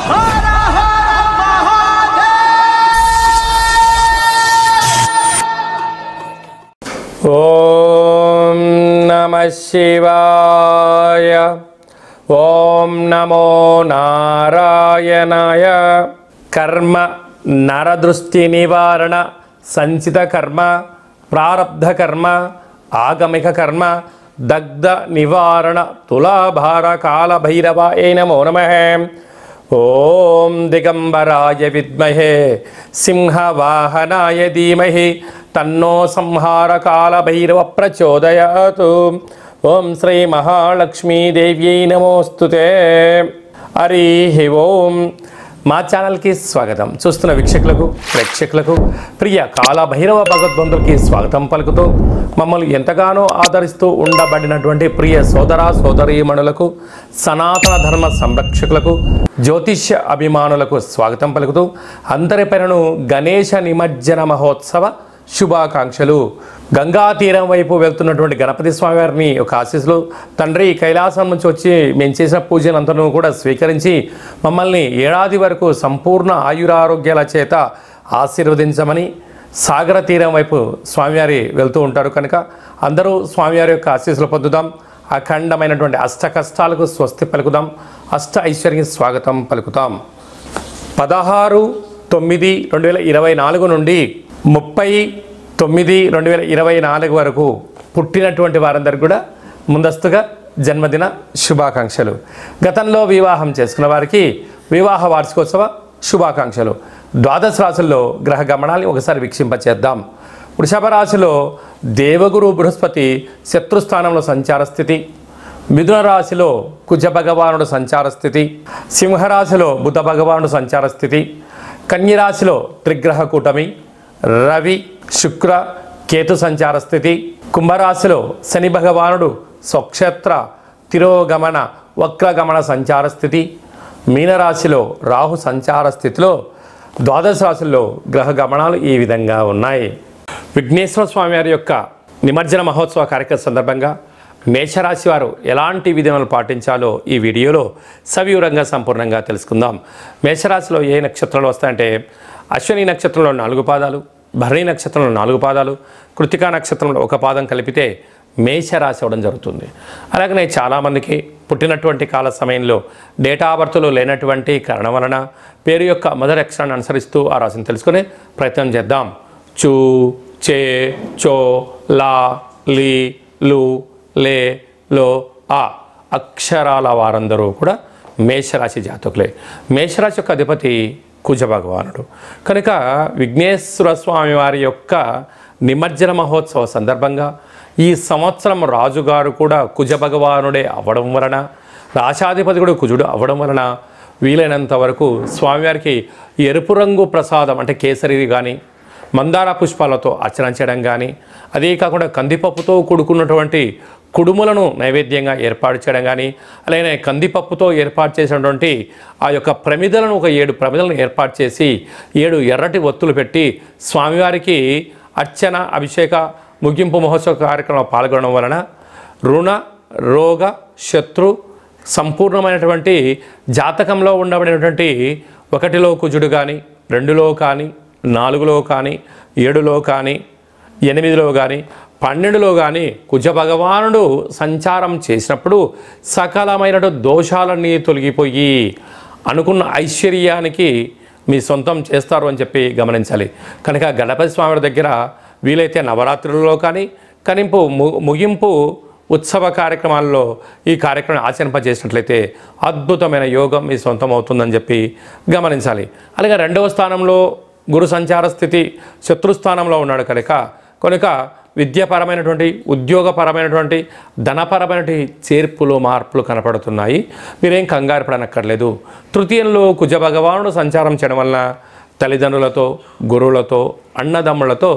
ఓం నమః శివాయ. ఓం నమో నారాయణాయ. కర్మ నరదృష్టి నివారణ సంచిత కర్మ ప్రారబ్ధ కర్మ ఆగమిక కర్మ దగ్ధ నివారణ తులాభార కాల భైరవాయ నమో నమః. ఓం దిగంబరాయ విద్మహే సింహవాహనాయ ధీమహి తన్నో సంహార కాల భైరవ ప్రచోదయాతు. ఓం శ్రీ మహాలక్ష్మీదేవ్యై నమోస్తుతే. హరి ఓం. మా ఛానల్కి స్వాగతం. చూస్తున్న వీక్షకులకు ప్రేక్షకులకు ప్రియ కాలభైరవ భగవద్బంధులకి స్వాగతం పలుకుతూ మమ్మల్ని ఎంతగానో ఆదరిస్తూ ఉండబడినటువంటి ప్రియ సోదర సోదరీమణులకు సనాతన ధర్మ సంరక్షకులకు జ్యోతిష్య అభిమానులకు స్వాగతం పలుకుతూ అందరిపైనను గణేశ నిమజ్జన మహోత్సవ శుభాకాంక్షలు. గంగా తీరం వైపు వెళ్తున్నటువంటి గణపతి స్వామి వారిని ఒక ఆశీస్సులు. తండ్రి కైలాసం నుంచి వచ్చి మేము చేసిన పూజలంతను కూడా స్వీకరించి మమ్మల్ని ఏడాది వరకు సంపూర్ణ ఆయురారోగ్యాల చేత ఆశీర్వదించమని సాగర తీరం వైపు స్వామివారి వెళ్తూ ఉంటారు కనుక అందరూ స్వామివారి యొక్క ఆశీస్సులు పొందుదాం. అఖండమైనటువంటి అష్ట కష్టాలకు స్వస్తి పలుకుదాం. అష్ట ఐశ్వర్యం స్వాగతం పలుకుతాం. 16/9/2024 నుండి 30/9/2024 వరకు పుట్టినటువంటి వారందరికీ కూడా ముందస్తుగా జన్మదిన శుభాకాంక్షలు. గతంలో వివాహం చేసుకున్న వారికి వివాహ వార్షికోత్సవ శుభాకాంక్షలు. ద్వాదశ రాశుల్లో గ్రహ గమనాన్ని ఒకసారి వీక్షింపచేద్దాం. వృషభ రాశిలో దేవగురు బృహస్పతి శత్రుస్థానంలో సంచార స్థితి. మిథున రాశిలో కుజ భగవానుడు సంచార స్థితి. సింహరాశిలో బుధ భగవానుడు సంచార స్థితి. కన్యరాశిలో త్రిగ్రహ కూటమి రవి శుక్ర కేతు సంచార స్థితి. కుంభరాశిలో శని భగవానుడు స్వక్షేత్ర తిరోగమన వక్రగమన సంచార స్థితి. మీనరాశిలో రాహు సంచార స్థితిలో ద్వాదశ రాశుల్లో గ్రహ గమనాలు ఈ విధంగా ఉన్నాయి. విఘ్నేశ్వర స్వామి వారి యొక్క నిమజ్జన మహోత్సవ కార్యక్రమం సందర్భంగా మేషరాశి వారు ఎలాంటి విధానాలు పాటించాలో ఈ వీడియోలో సవివరంగా సంపూర్ణంగా తెలుసుకుందాం. మేషరాశిలో ఏ నక్షత్రాలు వస్తాయంటే అశ్విని నక్షత్రంలో 4 పాదాలు, భరణి నక్షత్రంలో 4 పాదాలు, కృతికా నక్షత్రంలో 1 పాదం కలిపితే మేషరాశి అవ్వడం జరుగుతుంది. అలాగనే చాలామందికి పుట్టినటువంటి కాల సమయంలో డేటా ఆఫ్ బర్త్లో లేనటువంటి కారణం వలన పేరు యొక్క మొదటి అక్షరాన్ని అనుసరిస్తూ ఆ రాశిని తెలుసుకునే ప్రయత్నం చేద్దాం. చూ, చే, చో, లా, లీ, లు, లే, లో, ఆ అక్షరాల వారందరూ కూడా మేషరాశి జాతకులే. మేషరాశి యొక్క అధిపతి కుజ భగవానుడు కనుక విఘ్నేశ్వర స్వామి వారి యొక్క నిమజ్జన మహోత్సవ సందర్భంగా ఈ సంవత్సరం రాజుగారు కూడా కుజ భగవానుడే అవ్వడం వలన, రాశాధిపతి కూడా కుజుడు అవ్వడం వలన వీలైనంత వరకు స్వామివారికి ఎరుపు రంగు ప్రసాదం అంటే కేసరి కానీ మందార పుష్పాలతో అర్చన చేయడం కానీ, అదే కాకుండా కందిపప్పుతో కూడుకున్నటువంటి కుడుములను నైవేద్యంగా ఏర్పాటు చేయడం కానీ, అలాగే కందిపప్పుతో ఏర్పాటు చేసినటువంటి ఆ యొక్క ప్రమిదలను ఒక 7 ప్రమిదలను ఏర్పాటు చేసి 7 ఎర్రటి ఒత్తులు పెట్టి స్వామివారికి అర్చన అభిషేక ముగింపు మహోత్సవ కార్యక్రమంలో పాల్గొనడం వలన రుణ రోగ శత్రు సంపూర్ణమైనటువంటి జాతకంలో ఉండబడినటువంటి 1లో కుజుడు కానీ 2లో కానీ 4లో కానీ 7లో కానీ 8లో కానీ 12లో కానీ కుజ భగవానుడు సంచారం చేసినప్పుడు సకలమైన దోషాలన్నీ తొలగిపోయి అనుకున్న ఐశ్వర్యానికి మీ సొంతం చేస్తారు అని చెప్పి గమనించాలి. కనుక గణపతి స్వామి దగ్గర వీలైతే నవరాత్రులలో కానీ ముగింపు ఉత్సవ కార్యక్రమాల్లో ఈ కార్యక్రమం ఆచరింపజేసినట్లయితే అద్భుతమైన యోగం మీ సొంతం అవుతుందని చెప్పి గమనించాలి. అలాగే 2వ స్థానంలో గురు సంచార స్థితి శత్రుస్థానంలో ఉన్నాడు కనుక విద్యాపరమైనటువంటి ఉద్యోగపరమైనటువంటి ధనపరమైనటువంటి చేర్పులు మార్పులు కనపడుతున్నాయి. మీరేం కంగారు పడనక్కర్లేదు. తృతీయంలో కుజ భగవానుడు సంచారం చేయడం వలన తల్లిదండ్రులతో గురువులతో అన్నదమ్ములతో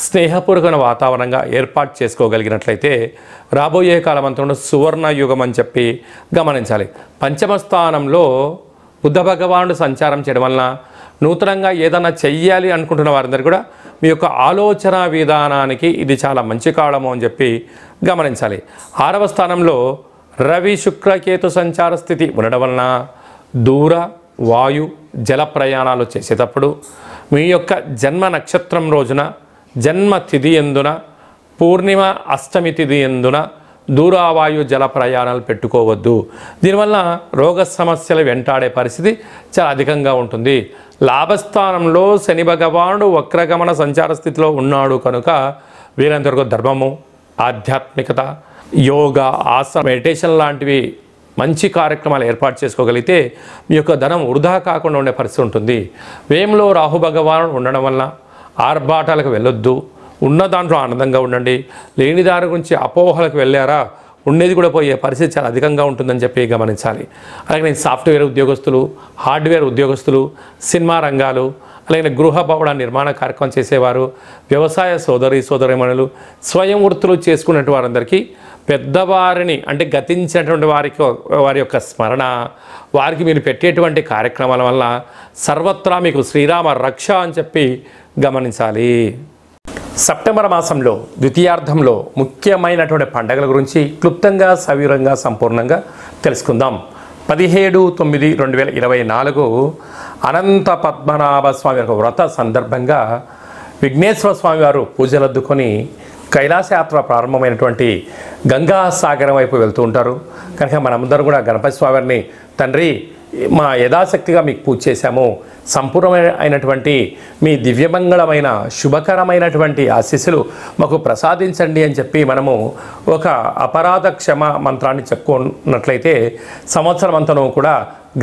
స్నేహపూర్వకమైన వాతావరణంగా ఏర్పాటు చేసుకోగలిగినట్లయితే రాబోయే కాలమంతా సువర్ణ యుగం అని చెప్పి గమనించాలి. పంచమ స్థానంలో బుద్ధ భగవానుడు సంచారం చేయడం వలన నూతనంగా ఏదైనా చెయ్యాలి అనుకుంటున్న వారందరూ కూడా మీ యొక్క ఆలోచన విధానానికి ఇది చాలా మంచి కాలము అని చెప్పి గమనించాలి. 6వ స్థానంలో రవి శుక్ర కేతు సంచార స్థితి ఉండడం వలన దూర వాయు జల ప్రయాణాలు చేసేటప్పుడు మీ యొక్క జన్మ నక్షత్రం రోజున, జన్మ తిథి ఎందున, పూర్ణిమ అష్టమి తిథి ఎందున దూరావాయు జల ప్రయాణాలు పెట్టుకోవద్దు. దీనివల్ల రోగ సమస్యలు వెంటాడే పరిస్థితి చాలా అధికంగా ఉంటుంది. లాభస్థానంలో శని భగవానుడు వక్రగమన సంచార స్థితిలో ఉన్నాడు కనుక వీరందరికీ ధర్మము, ఆధ్యాత్మికత, యోగా, ఆసన, మెడిటేషన్ లాంటివి మంచి కార్యక్రమాలు ఏర్పాటు చేసుకోగలిగితే మీ యొక్క ధనం వృధా కాకుండా ఉండే పరిస్థితి ఉంటుంది. వ్యయంలో రాహు భగవానుడు ఉండడం వల్ల ఆర్భాటాలకు వెళ్ళొద్దు. ఉన్న దాంట్లో ఆనందంగా ఉండండి. లేని దాని గురించి అపోహలకు వెళ్ళారా, ఉండేది కూడా పోయే పరిస్థితి చాలా అధికంగా ఉంటుందని చెప్పి గమనించాలి. అలాగే నేను సాఫ్ట్వేర్ ఉద్యోగస్తులు, హార్డ్వేర్ ఉద్యోగస్తులు, సినిమా రంగాలు, అలాగే గృహ భవన నిర్మాణ కార్యక్రమం చేసేవారు, వ్యవసాయ సోదరీమణులు, స్వయం వృత్తులు చేసుకున్నటువంటి వారందరికీ పెద్దవారిని అంటే గతించినటువంటి వారి యొక్క స్మరణ, వారికి మీరు పెట్టేటువంటి కార్యక్రమాల వల్ల సర్వత్రా మీకు శ్రీరామ రక్ష అని చెప్పి గమనించాలి. సెప్టెంబర్ మాసంలో ద్వితీయార్థంలో ముఖ్యమైనటువంటి పండుగల గురించి క్లుప్తంగా, సవివరంగా, సంపూర్ణంగా తెలుసుకుందాం. 17/9/2024 అనంత పద్మనాభ స్వామి యొక్క వ్రత సందర్భంగా విఘ్నేశ్వర స్వామి వారు పూజలద్దుకొని కైలాసయాత్ర ప్రారంభమైనటువంటి గంగా సాగరం వైపు వెళ్తూ ఉంటారు. కనుక మనమందరం కూడా గణపతి స్వామిని, తండ్రి మా యథాశక్తిగా మీకు పూజ చేశాము, సంపూర్ణమైనటువంటి మీ దివ్యమంగళమైన శుభకరమైనటువంటి ఆశీస్సులు మాకు ప్రసాదించండి అని చెప్పి మనము ఒక అపరాధ క్షమ మంత్రాన్ని చెప్పుకున్నట్లయితే సంవత్సరం అంతను కూడా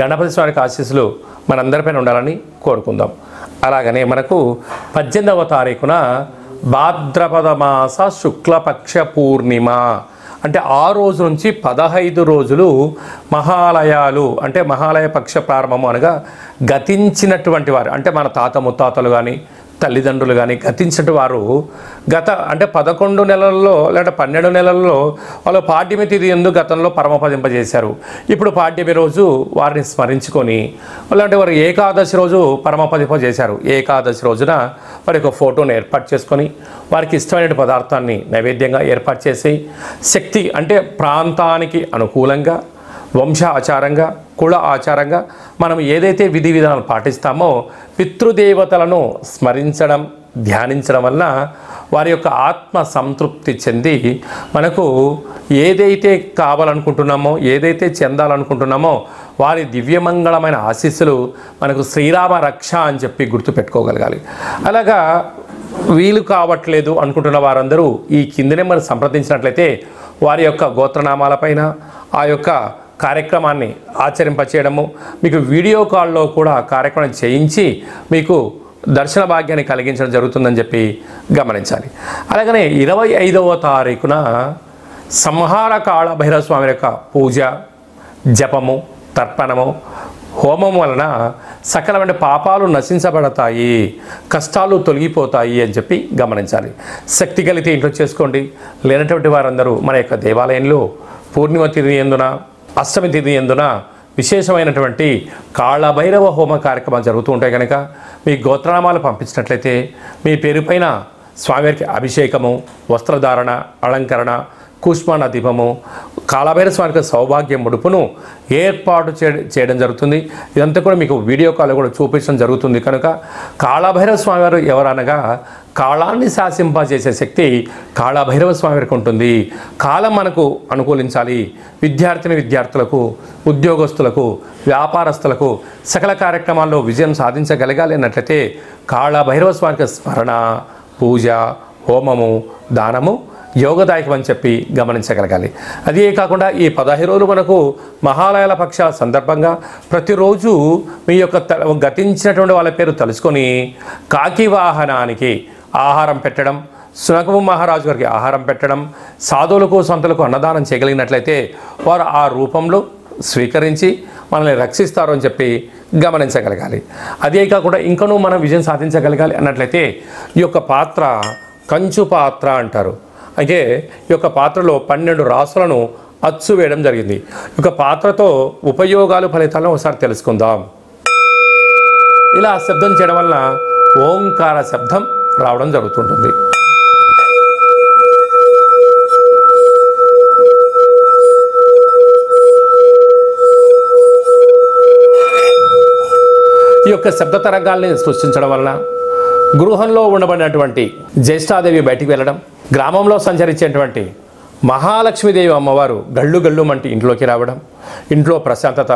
గణపతి స్వామికి ఆశీస్సులు మనందరిపైన ఉండాలని కోరుకుందాం. అలాగనే మనకు 18వ తారీఖున భాద్రపద మాస శుక్లపక్ష పూర్ణిమ అంటే 6 రోజు నుంచి 15 రోజులు మహాలయాలు అంటే మహాలయ పక్ష ప్రారంభము అనగా గతించినటువంటి వారు అంటే మన తాత ముత్తాతలు కానీ తల్లిదండ్రులు కానీ గతించిన వారు గత అంటే 11 నెలల్లో లేదా 12 నెలల్లో వాళ్ళు పాడ్యమి తిథి ఎందు గతంలో పరమపదింపజేశారు. ఇప్పుడు పాడ్యమి రోజు వారిని స్మరించుకొని అలాంటి వారు ఏకాదశి రోజు పరమపదింపజేశారు. ఏకాదశి రోజున వారి యొక్క ఫోటోను ఏర్పాటు చేసుకొని వారికి ఇష్టమైన పదార్థాన్ని నైవేద్యంగా ఏర్పాటు చేసి శక్తి అంటే ప్రాంతానికి అనుకూలంగా, వంశ ఆచారంగా, కుల ఆచారంగా మనం ఏదైతే విధి విధానాలు పాటిస్తామో పితృదేవతలను స్మరించడం, ధ్యానించడం వల్ల వారి యొక్క ఆత్మ సంతృప్తి చెంది మనకు ఏదైతే కావాలనుకుంటున్నామో, ఏదైతే చెందాలనుకుంటున్నామో వారి దివ్యమంగళమైన ఆశీస్సులు మనకు శ్రీరామ రక్ష అని చెప్పి గుర్తుపెట్టుకోగలగాలి. అలాగా వీలు కావట్లేదు అనుకుంటున్న వారందరూ ఈ కింద నెంబర్ సంప్రదించినట్లయితే వారి యొక్క గోత్రనామాలపైన ఆ యొక్క కార్యక్రమాన్ని ఆచరింపచేయడము, మీకు వీడియో కాల్లో కూడా కార్యక్రమం చేయించి మీకు దర్శన భాగ్యాన్ని కలిగించడం జరుగుతుందని చెప్పి గమనించాలి. అలాగనే 25వ తారీఖున సంహార కాళ భైరవ స్వామి యొక్క పూజ, జపము, తర్పణము, హోమం వలన సకలమైన పాపాలు నశించబడతాయి, కష్టాలు తొలగిపోతాయి అని చెప్పి గమనించాలి. శక్తి కలిగితే ఇంట్లో చేసుకోండి. లేనటువంటి వారందరూ మన యొక్క దేవాలయంలో పూర్ణిమ తిథి ఎందున, అష్టమి తిథి ఎందున విశేషమైనటువంటి కాళభైరవ హోమ కార్యక్రమాలు జరుగుతూ ఉంటాయి. కనుక మీ గోత్రనామాలు పంపించినట్లయితే మీ పేరుపైన స్వామివారికి అభిషేకము, వస్త్రధారణ, అలంకరణ, కూష్మాండ దీపము, కాళభైరవ స్వామికి సౌభాగ్య ముడుపును ఏర్పాటు చేయడం జరుగుతుంది. ఇదంతా కూడా మీకు వీడియో కాల్ కూడా చూపించడం జరుగుతుంది. కనుక కాళభైరవ స్వామి వారు ఎవరనగా కాలాన్ని శాసింపజేసే శక్తి కాళభైరవ స్వామి వారికి ఉంటుంది. కాలం మనకు అనుకూలించాలి. విద్యార్థులకు, ఉద్యోగస్తులకు, వ్యాపారస్తులకు సకల కార్యక్రమాల్లో విజయం సాధించగలగాలి అన్నట్లయితే కాళభైరవ స్వామికి స్మరణ, పూజ, హోమము, దానము యోగదాయకం అని చెప్పి గమనించగలగాలి. అదే కాకుండా ఈ 15 రోజులు మనకు మహాలయాల పక్షాల సందర్భంగా ప్రతిరోజు మీ యొక్క గతించినటువంటి వాళ్ళ పేరు తలుచుకొని కాకి వాహనానికి ఆహారం పెట్టడం, సునకము మహారాజు గారికి ఆహారం పెట్టడం, సాధువులకు, సంతులకు అన్నదానం చేయగలిగినట్లయితే వారు ఆ రూపంలో స్వీకరించి మనల్ని రక్షిస్తారు అని చెప్పి గమనించగలగాలి. అదే కాకుండా ఇంకనూ మనం విజయం సాధించగలగాలి అన్నట్లయితే ఈ యొక్క పాత్ర కంచు పాత్ర అంటారు. అయితే ఈ యొక్క పాత్రలో 12 రాసులను అచ్చు వేయడం జరిగింది. ఈ యొక్క పాత్రతో ఉపయోగాలు, ఫలితాలను ఒకసారి తెలుసుకుందాం. ఇలా శబ్దం చేయడం వల్ల ఓంకార శబ్దం రావడం జరుగుతుంటుంది. ఈ యొక్క శబ్ద తరంగాల్ని సృష్టించడం వలన గృహంలో ఉండబడినటువంటి జ్యేష్ఠాదేవి బయటికి వెళ్ళడం, గ్రామంలో సంచరించేటువంటి మహాలక్ష్మీదేవి అమ్మవారు గళ్ళు గళ్ళు మంటి ఇంట్లోకి రావడం, ఇంట్లో ప్రశాంతత,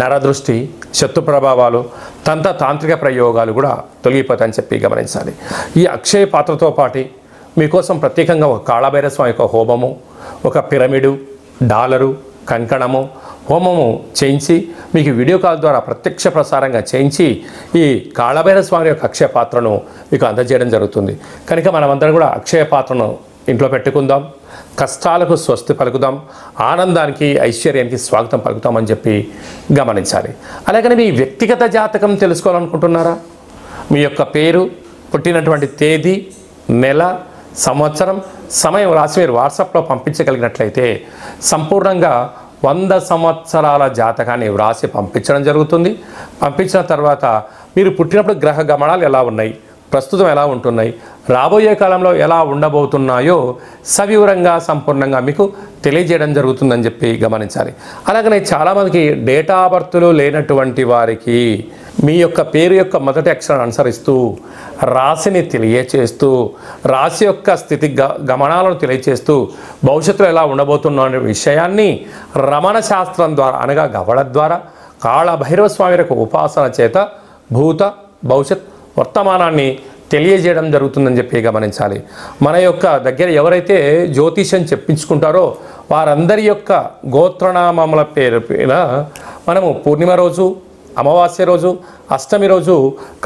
నరదృష్టి, శత్రు ప్రభావాలు, తాంత్రిక ప్రయోగాలు కూడా తొలగిపోతాయని చెప్పి గమనించాలి. ఈ అక్షయ పాత్రతో పాటు మీకోసం ప్రత్యేకంగా ఒక కాళభైరవ స్వామి యొక్క హోమము, ఒక పిరమిడు, డాలరు, కంకణము హోమము చేయించి మీకు వీడియో కాల్ ద్వారా ప్రత్యక్ష ప్రసారంగా చేయించి ఈ కాళభైరవ స్వామి యొక్క అక్షయ పాత్రను మీకు అందజేయడం జరుగుతుంది. కనుక మనమందరం కూడా అక్షయ పాత్రను ఇంట్లో పెట్టుకుందాం, కష్టాలకు స్వస్తి పలుకుదాం, ఆనందానికి ఐశ్వర్యానికి స్వాగతం పలుకుతామని చెప్పి గమనించాలి. అలాగని మీ వ్యక్తిగత జాతకం తెలుసుకోవాలనుకుంటున్నారా? మీ యొక్క పేరు, పుట్టినటువంటి తేదీ, నెల, సంవత్సరం, సమయం రాసి మీరు వాట్సాప్లో పంపించగలిగినట్లయితే సంపూర్ణంగా 100 సంవత్సరాల జాతకాన్ని వ్రాసి పంపించడం జరుగుతుంది. పంపించిన తర్వాత మీరు పుట్టినప్పుడు గ్రహ గమనాలు ఎలా ఉన్నాయి, ప్రస్తుతం ఎలా ఉంటున్నాయి, రాబోయే కాలంలో ఎలా ఉండబోతున్నాయో సవివరంగా సంపూర్ణంగా మీకు తెలియజేయడం జరుగుతుందని చెప్పి గమనించాలి. అలాగనే చాలామందికి డేటా బర్త్లు లేనటువంటి వారికి మీ యొక్క పేరు యొక్క మొదటి అక్షరాన్ని అనుసరిస్తూ రాశిని తెలియచేస్తూ, రాశి యొక్క స్థితి గమనాలను తెలియచేస్తూ భవిష్యత్తులో ఎలా ఉండబోతున్న అనే విషయాన్ని రమణ శాస్త్రం ద్వారా అనగా గవడ ద్వారా కాళభైరవ స్వామి యొక్క ఉపాసన చేత భూత భవిష్యత్ వర్తమానాన్ని తెలియజేయడం జరుగుతుందని చెప్పి గమనించాలి. మన యొక్క దగ్గర ఎవరైతే జ్యోతిష్యం చెప్పించుకుంటారో వారందరి యొక్క గోత్రనామముల పేరున మనము పూర్ణిమ రోజు, అమావాస్య రోజు, అష్టమి రోజు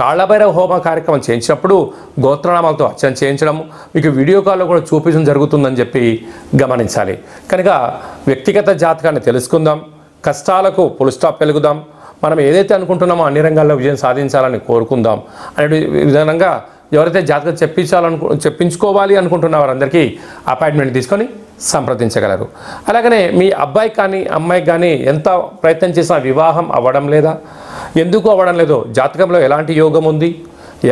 కాళభైరవ హోమ కార్యక్రమం చేయించినప్పుడు గోత్రనామాలతో అర్చన చేయించడం మీకు వీడియో కాల్లో కూడా చూపించడం జరుగుతుందని చెప్పి గమనించాలి. కనుక వ్యక్తిగత జాతకాన్ని తెలుసుకుందాం, కష్టాలకు ఫుల్ స్టాప్ వెలుగుదాం, మనం ఏదైతే అనుకుంటున్నామో అన్ని రంగాల్లో విజయం సాధించాలని కోరుకుందాం అనే విధానంగా ఎవరైతే జాతకం చెప్పించుకోవాలి అనుకుంటున్న వారందరికీ అపాయింట్మెంట్ తీసుకొని సంప్రదించగలరు. అలాగనే మీ అబ్బాయి కానీ అమ్మాయికి కానీ ఎంత ప్రయత్నం చేసినా వివాహం అవ్వడం లేదా, ఎందుకు అవ్వడం లేదో, జాతకంలో ఎలాంటి యోగం ఉంది,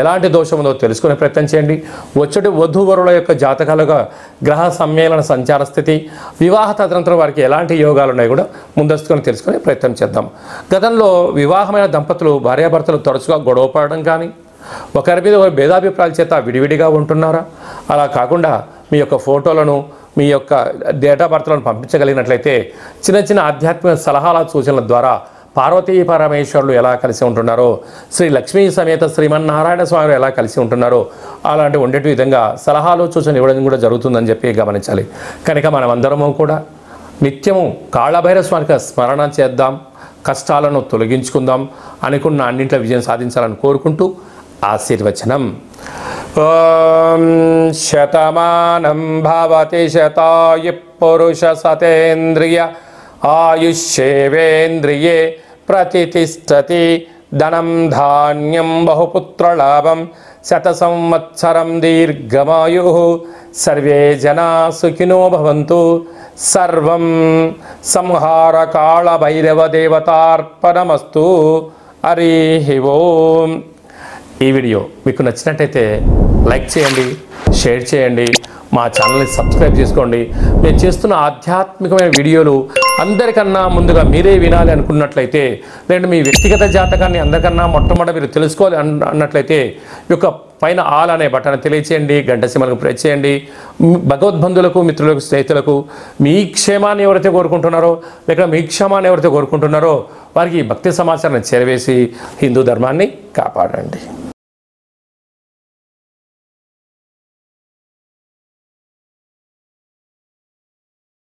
ఎలాంటి దోషం ఉందో తెలుసుకునే ప్రయత్నం చేయండి. వచ్చేటి వధూవరుల యొక్క జాతకాలుగా గ్రహ సమ్మేళన సంచార స్థితి, వివాహ తదనంతరం వారికి ఎలాంటి యోగాలు ఉన్నాయో కూడా ముందస్తుకొని తెలుసుకునే ప్రయత్నం చేద్దాం. గతంలో వివాహమైన దంపతులు భార్యాభర్తలు తరచుగా గొడవ పడడం కానీ, ఒకరి మీద ఒక భేదాభిప్రాయాల చేత విడివిడిగా ఉంటున్నారా? అలా కాకుండా మీ యొక్క ఫోటోలను, మీ యొక్క డేట్ ఆఫ్ బర్త్లను పంపించగలిగినట్లయితే చిన్న చిన్న ఆధ్యాత్మిక సలహాల సూచనల ద్వారా పార్వతీ పరమేశ్వరులు ఎలా కలిసి ఉంటున్నారో, శ్రీ లక్ష్మీ సమేత శ్రీమన్నారాయణ స్వామి ఎలా కలిసి ఉంటున్నారో అలాంటి ఉండేటి విధంగా సలహాలు సూచనలు ఇవ్వడం కూడా జరుగుతుందని చెప్పి గమనించాలి. కనుక మనమందరము కూడా నిత్యము కాళభైరవ స్వామికి స్మరణ చేద్దాం, కష్టాలను తొలగించుకుందాం, అనుకున్న అన్నింటిలో విజయం సాధించాలని కోరుకుంటూ ఆశీర్వచనం. ఓం శతమానం భవతి శతాయు పురుష సతేంద్రియ ఆయుష్యేవేంద్రియే ప్రతిష్టతి ధనం ధాన్యం బహుపుత్రలాభం శత సంవత్సరం దీర్ఘమాయు సర్వే జనా సుఖినో భవంతు. సర్వం సంహార కాళభైరవ దేవతార్పణమస్తు. హరి ఓం. ఈ వీడియో మీకు నచ్చినట్టయితే లైక్ చేయండి, షేర్ చేయండి, మా ఛానల్ని సబ్స్క్రైబ్ చేసుకోండి. మేము చేస్తున్న ఆధ్యాత్మికమైన వీడియోలు అందరికన్నా ముందుగా మీరే వినాలి అనుకున్నట్లయితే, లేదంటే మీ వ్యక్తిగత జాతకాన్ని అందరికన్నా మొట్టమొదటి మీరు తెలుసుకోవాలి అన్నట్లయితే ఈ యొక్క పైన ఆల్ అనే బటన్ తెలియచేయండి, గంట సింబల్కు ప్రెస్ చేయండి. భగవద్బంధులకు, మిత్రులకు, స్నేహితులకు మీ క్షేమాన్ని ఎవరైతే కోరుకుంటున్నారో, లేక మీ క్షేమాన్ని ఎవరైతే కోరుకుంటున్నారో వారికి భక్తి సమాచారాన్ని చేరవేసి హిందూ ధర్మాన్ని కాపాడండి.